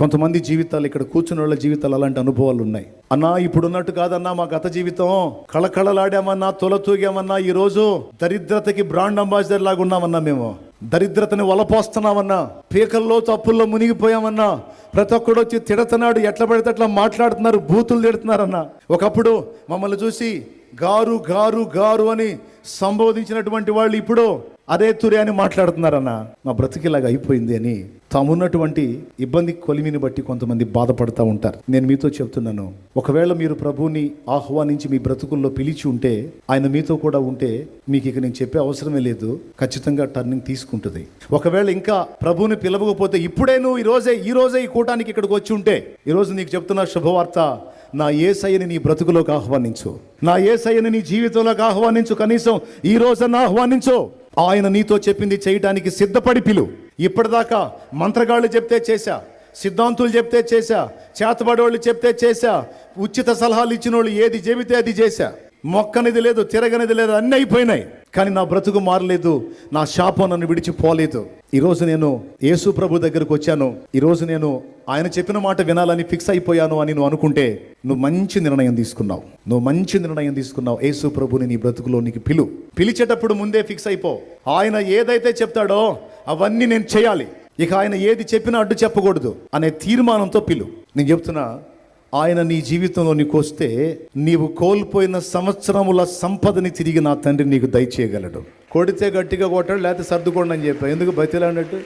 కొంతమంది జీవితాలు, ఇక్కడ కూర్చున్న వాళ్ళ జీవితాలు అలాంటి అనుభవాలు ఉన్నాయి. అన్నా ఇప్పుడున్నట్టు కాదన్నా, మా గత జీవితం కళకళలాడామన్నా, తొలతూగామన్నా, ఈరోజు దరిద్రతకి బ్రాండ్ అంబాసిడర్ లాగా ఉన్నామన్నా, మేము దరిద్రతని వలపోస్తున్నామన్నా, పీకల్లో తప్పుల్లో మునిగిపోయామన్నా, ప్రతి ఒక్కడు వచ్చి తిడుతున్నాడు, ఎట్లా పడితే అట్లా మాట్లాడుతున్నారు, బూతులు తిడుతున్నారన్నా. ఒకప్పుడు మమ్మల్ని చూసి గారు గారు గారు అని సంబోధించినటువంటి వాళ్ళు ఇప్పుడు అదే తురే అని మాట్లాడుతున్నారన్న. మా బ్రతికిలాగా అయిపోయింది అని తామున్నటువంటి ఇబ్బంది కొలిమిని బట్టి కొంతమంది బాధపడుతూ ఉంటారు. నేను మీతో చెప్తున్నాను, ఒకవేళ మీరు ప్రభువుని ఆహ్వానించి మీ బ్రతుకుల్లో పిలిచి ఉంటే, ఆయన మీతో కూడా ఉంటే, మీకు ఇక నేను చెప్పే అవసరమే లేదు, ఖచ్చితంగా టర్నింగ్ తీసుకుంటుంది. ఒకవేళ ఇంకా ప్రభువుని పిలవకపోతే, ఇప్పుడే నువ్వు ఈ రోజే ఈ కూటానికి ఇక్కడికి వచ్చి ఉంటే, ఈరోజు నీకు చెప్తున్న శుభవార్త, నా యేసయ్యని నీ బ్రతుకులోకి ఆహ్వానించు, నా యేసయ్యని నీ జీవితంలోకి ఆహ్వానించు, కనీసం ఈ రోజన్నా ఆహ్వానించు. ఆయన నీతో చెప్పింది చేయటానికి సిద్ధపడి పిలు. ఇప్పటిదాకా మంత్రగాళ్ళు చెప్తే చేశా, సిద్ధాంతులు చెప్తే చేశా, చేతబడోళ్ళు చెప్తే చేశా, ఉచిత సలహాలు ఇచ్చిన వాళ్ళు ఏది చెబితే అది చేశా, మొక్కనిది లేదు, తిరగనిది లేదు, అన్నీ అయిపోయినాయి. కానీ నా బ్రతుకు మారలేదు, నా శాపం నన్ను విడిచిపోలేదు. ఈరోజు నేను యేసు ప్రభు దగ్గరకు వచ్చాను, ఈరోజు నేను ఆయన చెప్పిన మాట వినాలని ఫిక్స్ అయిపోయాను అని నువ్వు అనుకుంటే, నువ్వు మంచి నిర్ణయం తీసుకున్నావు. యేసు ప్రభుని నీ బ్రతుకులోనికి పిలిచేటప్పుడు ముందే ఫిక్స్ అయిపో. ఆయన ఏదైతే చెప్తాడో అవన్నీ నేను చేయాలి, ఇక ఆయన ఏది చెప్పినా అడ్డు చెప్పకూడదు అనే తీర్మానంతో నేను చెప్తున్నా, ఆయన నీ జీవితంలో నీకు వస్తే, నీవు కోల్పోయిన సంవత్సరముల సంపదని తిరిగి నా తండ్రి నీకు దయచేయగలడు. కొడితే గట్టిగా కొట్టాడు, లేకపోతే సర్దుకోండి అని చెప్పా. ఎందుకు బతిలాడినట్టు?